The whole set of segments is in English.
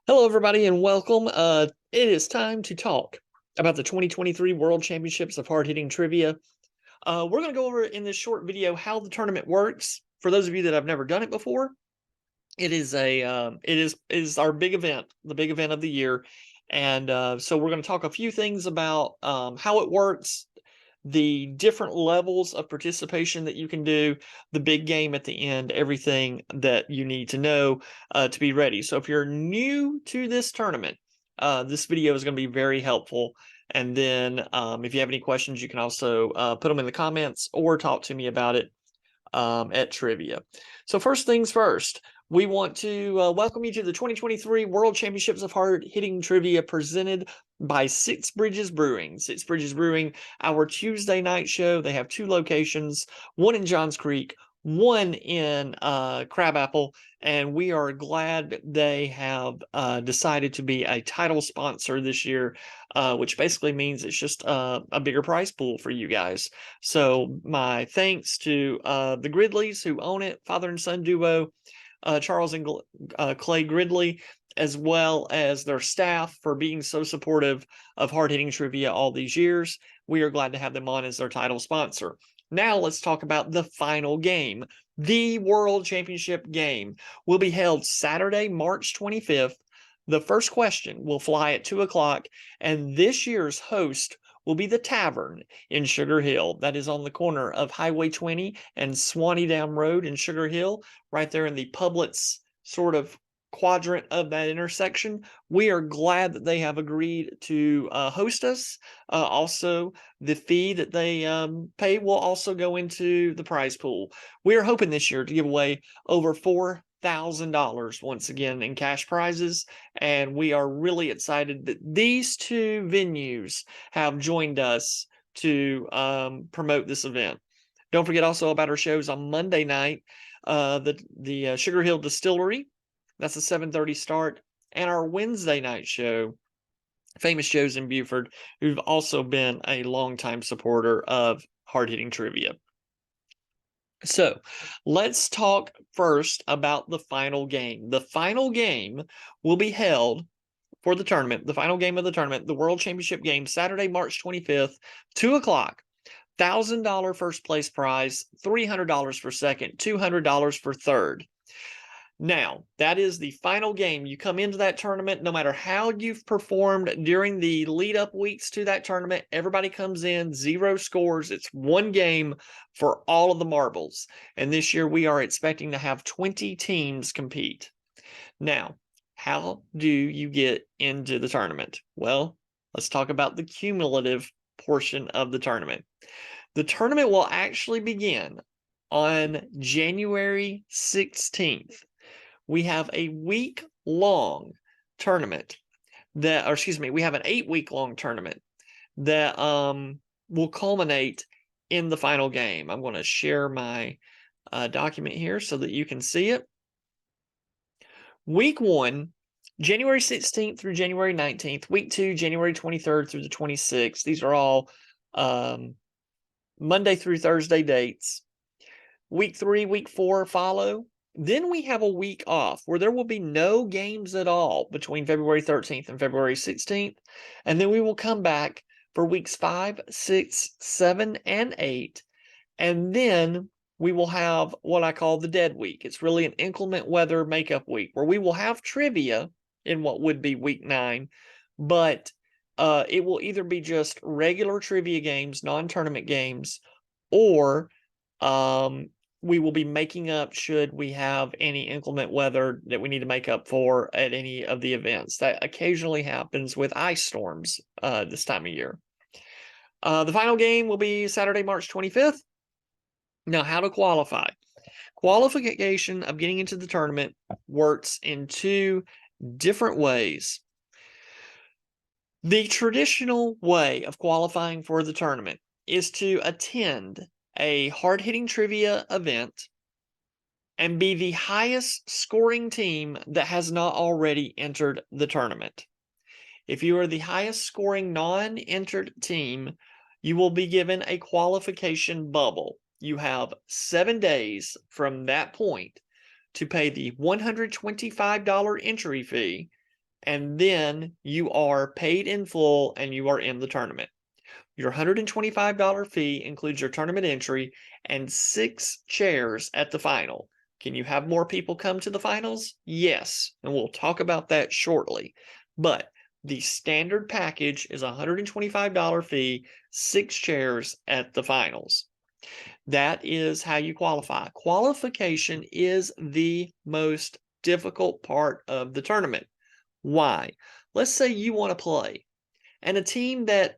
Hello, everybody, and welcome. It is time to talk about the 2023 World Championships of Hard-Hitting Trivia. We're going to go over in this short video how the tournament works. For those of you that have never done it before, it is our big event, the big event of the year, and so we're going to talk a few things about how it works, the different levels of participation that you can do, the big game at the end, everything that you need to know to be ready. So if you're new to this tournament, this video is going to be very helpful. And then if you have any questions, you can also put them in the comments or talk to me about it at trivia. So first things first, we want to welcome you to the 2023 World Championships of Hard-Hitting Trivia presented by Six Bridges Brewing. Six Bridges Brewing, our Tuesday night show. They have two locations, one in Johns Creek, one in Crabapple, and we are glad they have decided to be a title sponsor this year, which basically means it's just a bigger prize pool for you guys. So my thanks to the Gridleys who own it, father and son duo, Charles and Clay Gridley, as well as their staff for being so supportive of hard-hitting trivia all these years. We are glad to have them on as their title sponsor. Now let's talk about the final game. The World Championship game will be held Saturday, March 25th. The first question will fly at 2 o'clock, and this year's host will be the Tavern in Sugar Hill. That is on the corner of Highway 20 and Swanee Dam Road in Sugar Hill, right there in the Publix sort of quadrant of that intersection. We are glad that they have agreed to host us. Also, the fee that they pay will also go into the prize pool. We are hoping this year to give away over $4,000 once again in cash prizes, and we are really excited that these two venues have joined us to promote this event. Don't forget also about our shows on Monday night, the Sugar Hill Distillery. That's a 7:30 start, and our Wednesday night show, Famous Joe's in Buford, who've also been a longtime supporter of hard-hitting trivia. So let's talk first about the final game. The final game will be held for the tournament, the final game of the tournament, the World Championship game, Saturday, March 25th, 2 o'clock. $1,000 first place prize, $300 for second, $200 for third. Now, that is the final game. You come into that tournament, no matter how you've performed during the lead-up weeks to that tournament, everybody comes in, 0 scores. It's one game for all of the marbles. And this year, we are expecting to have 20 teams compete. Now, how do you get into the tournament? Well, let's talk about the cumulative portion of the tournament. The tournament will actually begin on January 16th. We have a week-long tournament that, or excuse me, we have an 8-week-long tournament that will culminate in the final game. I'm going to share my document here so that you can see it. Week 1, January 16th through January 19th. Week 2, January 23rd through the 26th. These are all Monday through Thursday dates. Week 3, week 4 follow. Then we have a week off where there will be no games at all between February 13th and February 16th. And then we will come back for weeks 5, 6, 7, and 8. And then we will have what I call the dead week. It's really an inclement weather makeup week where we will have trivia in what would be week 9, but it will either be just regular trivia games, non-tournament games, or we will be making up should we have any inclement weather that we need to make up for at any of the events. That occasionally happens with ice storms this time of year. The final game will be Saturday, March 25th. Now, how to qualify. Qualification of getting into the tournament works in 2 different ways. The traditional way of qualifying for the tournament is to attend a hard-hitting trivia event and be the highest scoring team that has not already entered the tournament. If you are the highest scoring non-entered team, you will be given a qualification bubble. You have 7 days from that point to pay the $125 entry fee and then you are paid in full and you are in the tournament. Your $125 fee includes your tournament entry and 6 chairs at the final. Can you have more people come to the finals? Yes, and we'll talk about that shortly. But the standard package is a $125 fee, 6 chairs at the finals. That is how you qualify. Qualification is the most difficult part of the tournament. Why? Let's say you want to play, and a team that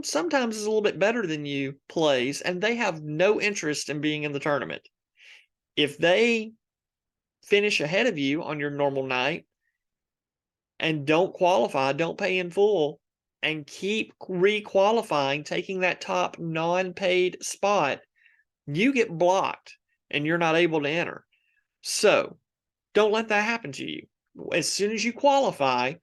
sometimes is a little bit better than you plays, and they have no interest in being in the tournament. If they finish ahead of you on your normal night and don't qualify, don't pay in full, and keep re-qualifying, taking that top non-paid spot, you get blocked and you're not able to enter. So don't let that happen to you. As soon as you qualify,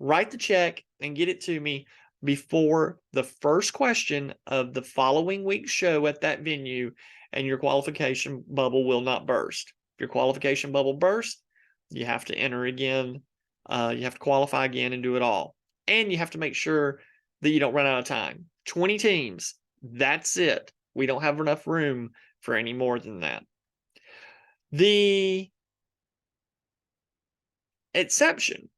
write the check and get it to me before the first question of the following week's show at that venue, and your qualification bubble will not burst. If your qualification bubble bursts, you have to enter again. You have to qualify again and do it all. And you have to make sure that you don't run out of time. 20 teams, that's it. We don't have enough room for any more than that. The exception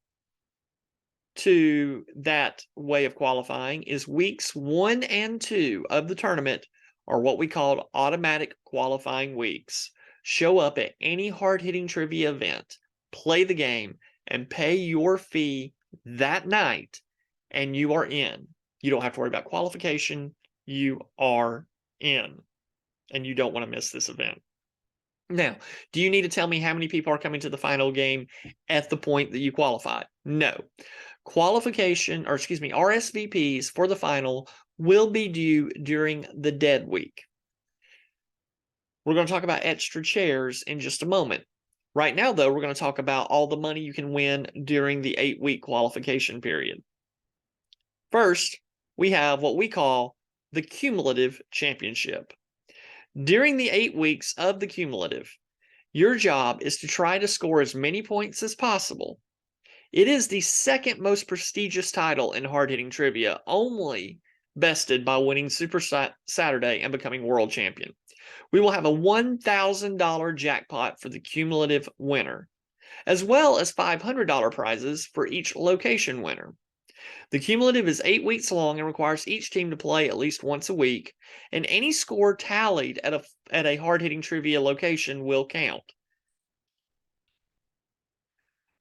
to that way of qualifying is weeks 1 and 2 of the tournament are what we call automatic qualifying weeks. Show up at any hard-hitting trivia event, play the game, and pay your fee that night, and you are in. You don't have to worry about qualification. You are in, and you don't want to miss this event. Now, do you need to tell me how many people are coming to the final game at the point that you qualify? No. RSVPs for the final will be due during the dead week. We're going to talk about extra chairs in just a moment. Right now, though, we're going to talk about all the money you can win during the 8-week qualification period. First, we have what we call the cumulative championship. During the 8 weeks of the cumulative, your job is to try to score as many points as possible. It is the second most prestigious title in hard-hitting trivia, only bested by winning Super Saturday and becoming world champion. We will have a $1,000 jackpot for the cumulative winner, as well as $500 prizes for each location winner. The cumulative is 8 weeks long and requires each team to play at least once a week, and any score tallied at a hard-hitting trivia location will count.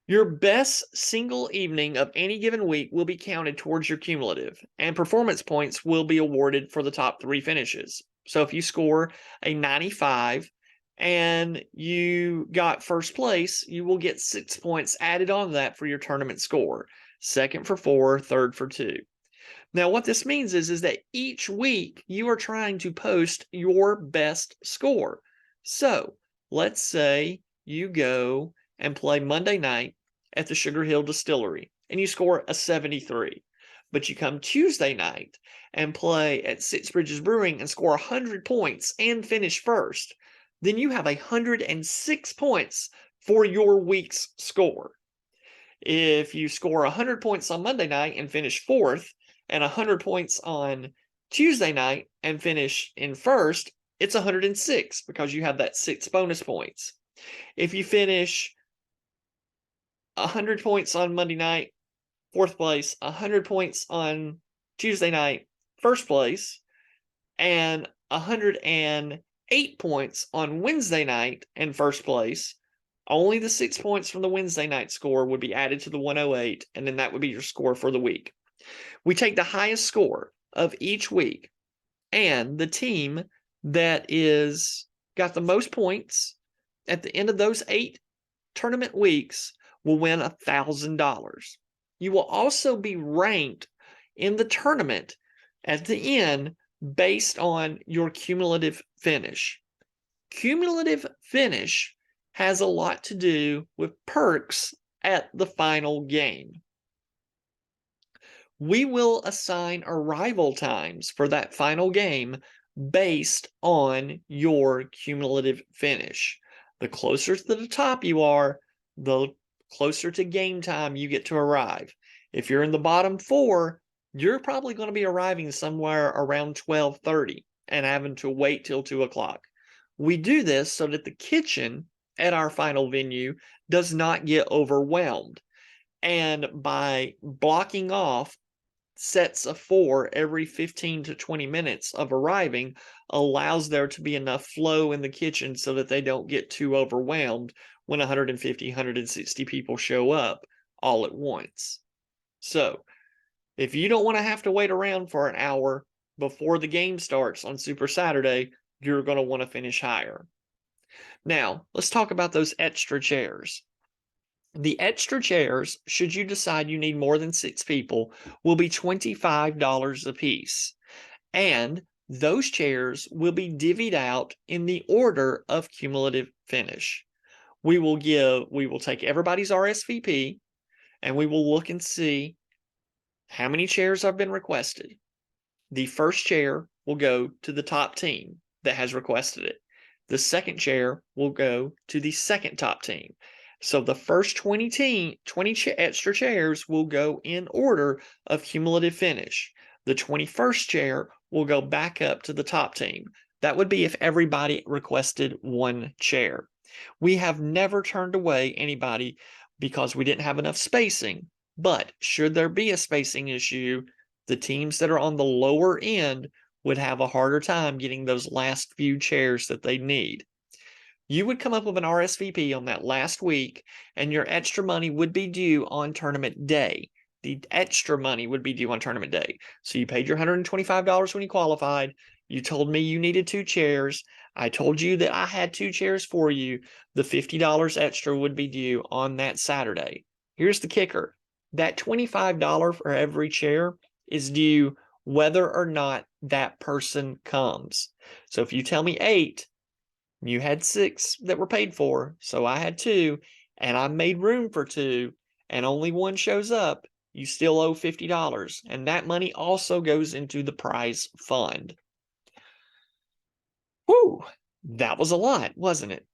Your best single evening of any given week will be counted towards your cumulative, and performance points will be awarded for the top 3 finishes. So if you score a 95 and you got first place, you will get 6 points added on that for your tournament score. Second for 4, third for 2. Now, what this means is that each week you are trying to post your best score. So let's say you go and play Monday night at the Sugar Hill Distillery and you score a 73. But you come Tuesday night and play at Six Bridges Brewing and score 100 points and finish first. Then you have 106 points for your week's score. If you score 100 points on Monday night and finish 4th, and 100 points on Tuesday night and finish in 1st, it's 106 because you have that 6 bonus points. If you finish 100 points on Monday night, 4th place, 100 points on Tuesday night, 1st place, and 108 points on Wednesday night and 1st place, only the 6 points from the Wednesday night score would be added to the 108, and then that would be your score for the week. We take the highest score of each week, and the team that is got the most points at the end of those 8 tournament weeks will win $1,000. You will also be ranked in the tournament at the end based on your cumulative finish. Cumulative finish has a lot to do with perks at the final game. We will assign arrival times for that final game based on your cumulative finish. The closer to the top you are, the closer to game time you get to arrive. If you're in the bottom 4, you're probably going to be arriving somewhere around 12:30 and having to wait till 2 o'clock. We do this so that the kitchen at our final venue does not get overwhelmed. And by blocking off sets of 4 every 15 to 20 minutes of arriving allows there to be enough flow in the kitchen so that they don't get too overwhelmed when 150, 160 people show up all at once. So, if you don't want to have to wait around for an hour before the game starts on Super Saturday, you're going to want to finish higher. Now, let's talk about those extra chairs. The extra chairs, should you decide you need more than 6 people, will be $25 a piece. And those chairs will be divvied out in the order of cumulative finish. We will take everybody's RSVP and we will look and see how many chairs have been requested. The first chair will go to the top team that has requested it. The second chair will go to the second top team. So the first 20 extra chairs will go in order of cumulative finish. The 21st chair will go back up to the top team. That would be if everybody requested 1 chair. We have never turned away anybody because we didn't have enough spacing. But should there be a spacing issue, the teams that are on the lower end would have a harder time getting those last few chairs that they need. You would come up with an RSVP on that last week, and your extra money would be due on tournament day. The extra money would be due on tournament day. So you paid your $125 when you qualified. You told me you needed 2 chairs. I told you that I had 2 chairs for you. The $50 extra would be due on that Saturday. Here's the kicker. That $25 for every chair is due whether or not that person comes. So if you tell me 8, you had 6 that were paid for, so I had 2, and I made room for 2, and only 1 shows up, you still owe $50, and that money also goes into the prize fund. Whew, that was a lot, wasn't it?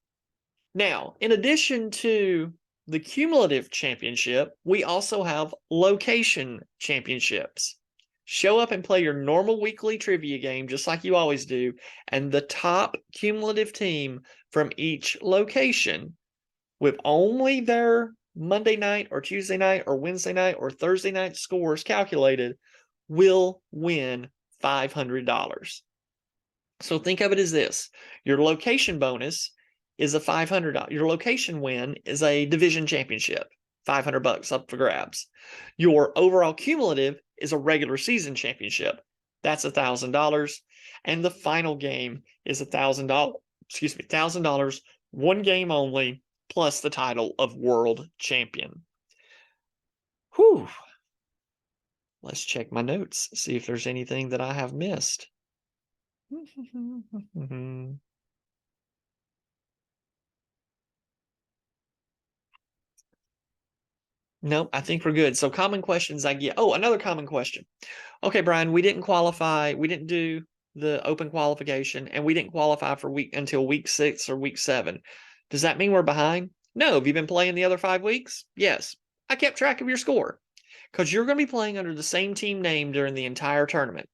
Now, in addition to the cumulative championship, we also have location championships. Show up and play your normal weekly trivia game just like you always do, and the top cumulative team from each location, with only their Monday night or Tuesday night or Wednesday night or Thursday night scores calculated, will win $500. So think of it as this. Your location bonus is a $500. Your location win is a division championship, $500 up for grabs. Your overall cumulative is a regular season championship. That's $1,000. And the final game is $1,000. Excuse me, $1,000, 1 game only, plus the title of world champion. Whew. Let's check my notes, see if there's anything that I have missed. Nope, I think we're good. So common questions I get. Oh, another common question. Okay, Brian, we didn't qualify. We didn't do the open qualification, and we didn't qualify for until week 6 or week 7. Does that mean we're behind? No. Have you been playing the other 5 weeks? Yes. I kept track of your score because you're going to be playing under the same team name during the entire tournament.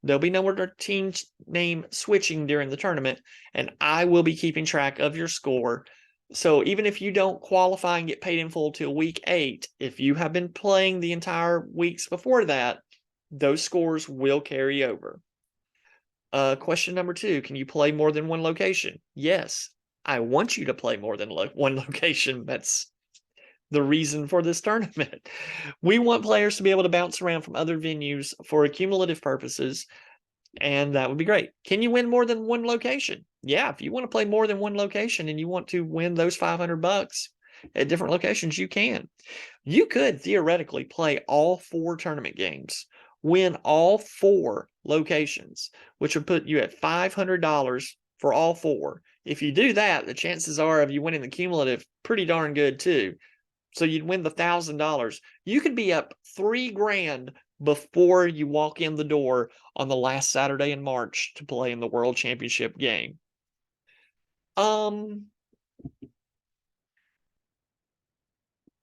There'll be no other team name switching during the tournament, and I will be keeping track of your score. So even if you don't qualify and get paid in full till week 8, if you have been playing the entire weeks before that, those scores will carry over. Question number 2, can you play more than 1 location? Yes, I want you to play more than 1 location. That's the reason for this tournament. We want players to be able to bounce around from other venues for cumulative purposes, and that would be great. Can you win more than 1 location? Yeah, if you want to play more than 1 location and you want to win those $500 at different locations, you can. You could theoretically play all 4 tournament games, win all 4 locations, which would put you at $500 for all 4. If you do that, the chances are of you winning the cumulative pretty darn good too. So you'd win the $1,000. You could be up $3,000 before you walk in the door on the last Saturday in March to play in the World Championship game.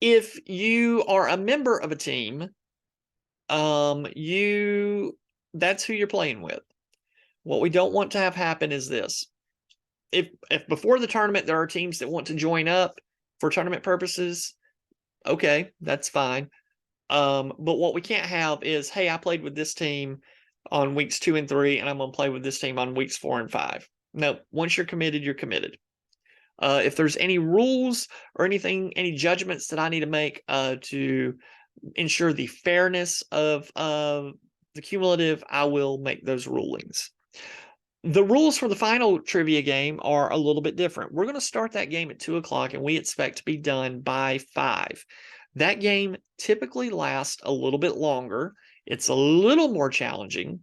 If you are a member of a team, that's who you're playing with. What we don't want to have happen is this. If before the tournament there are teams that want to join up for tournament purposes, okay, that's fine. But what we can't have is, hey, I played with this team on weeks 2 and 3, and I'm going to play with this team on weeks 4 and 5. No, once you're committed, you're committed. If there's any rules or anything, any judgments that I need to make to ensure the fairness of the cumulative, I will make those rulings. The rules for the final trivia game are a little bit different. We're going to start that game at 2 o'clock, and we expect to be done by 5. That game typically lasts a little bit longer. It's a little more challenging.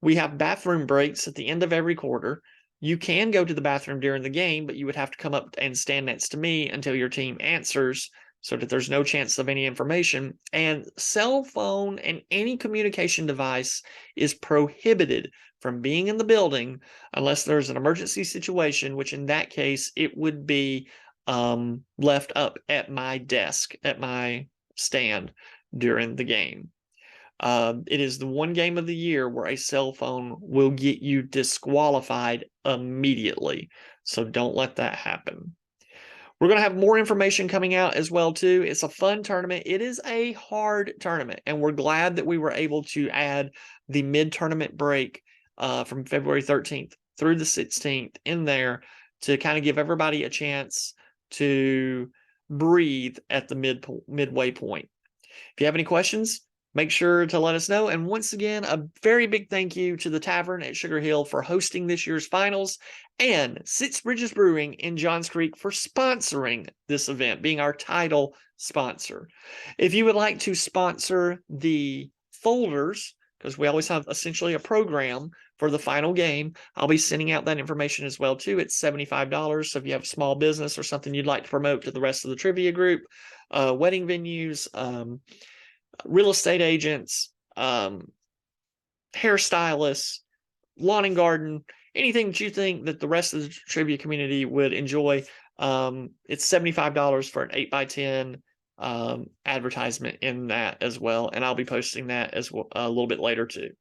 We have bathroom breaks at the end of every quarter. You can go to the bathroom during the game, but you would have to come up and stand next to me until your team answers so that there's no chance of any information. And cell phone and any communication device is prohibited from being in the building unless there's an emergency situation, which in that case, it would be left up at my desk, at my stand during the game. It is the one game of the year where a cell phone will get you disqualified immediately. So don't let that happen. We're going to have more information coming out as well, too. It's a fun tournament. It is a hard tournament, and we're glad that we were able to add the mid-tournament break from February 13th through the 16th in there to kind of give everybody a chance to breathe at the midway point. If you have any questions, make sure to let us know. And once again, a very big thank you to the Tavern at Sugar Hill for hosting this year's finals, and Six Bridges Brewing in Johns Creek for sponsoring this event, being our title sponsor. If you would like to sponsor the folders, because we always have essentially a program for the final game, I'll be sending out that information as well too. It's $75. So if you have a small business or something you'd like to promote to the rest of the trivia group, wedding venues, real estate agents, hairstylists, lawn and garden, anything that you think that the rest of the trivia community would enjoy, it's $75 for an 8x10 advertisement in that as well. And I'll be posting that as well a little bit later too.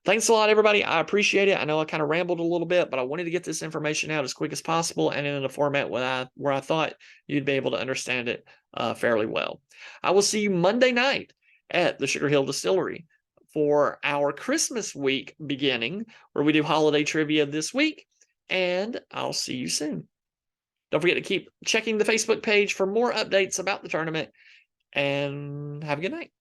Thanks a lot, everybody. I appreciate it. I know I kind of rambled a little bit, but I wanted to get this information out as quick as possible and in a format where I thought you'd be able to understand it fairly well. I will see you Monday night at the Sugar Hill Distillery for our Christmas week beginning, where we do holiday trivia this week, and I'll see you soon. Don't forget to keep checking the Facebook page for more updates about the tournament, and have a good night.